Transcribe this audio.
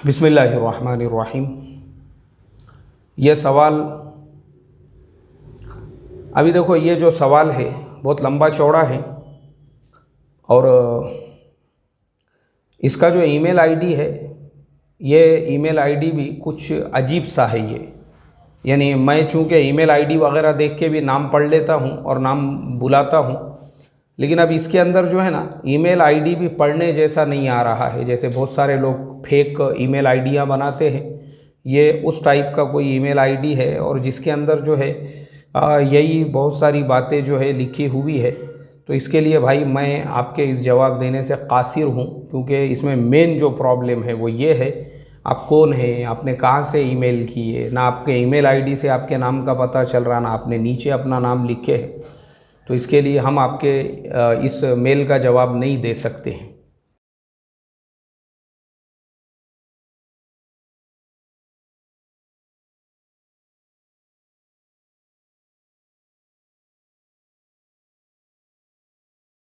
बिस्मिल्लाहिर्रहमानिर्रहीम। ये सवाल, अभी देखो ये जो सवाल है बहुत लंबा चौड़ा है और इसका जो ईमेल आईडी है, ये ईमेल आईडी भी कुछ अजीब सा है ये। यानी मैं चूँकि ईमेल आईडी वगैरह देख के भी नाम पढ़ लेता हूँ और नाम बुलाता हूँ, लेकिन अब इसके अंदर जो है ना ईमेल आईडी भी पढ़ने जैसा नहीं आ रहा है। जैसे बहुत सारे लोग फेक ईमेल आईडियाँ बनाते हैं, ये उस टाइप का कोई ईमेल आईडी है और जिसके अंदर जो है यही बहुत सारी बातें जो है लिखी हुई है। तो इसके लिए भाई मैं आपके इस जवाब देने से कासिर हूँ, क्योंकि इसमें मेन जो प्रॉब्लम है वो ये है, आप कौन है, आपने कहाँ से ईमेल की है, ना आपके ईमेल आईडी से आपके नाम का पता चल रहा, ना आपने नीचे अपना नाम लिखे है। तो इसके लिए हम आपके इस मेल का जवाब नहीं दे सकते हैं।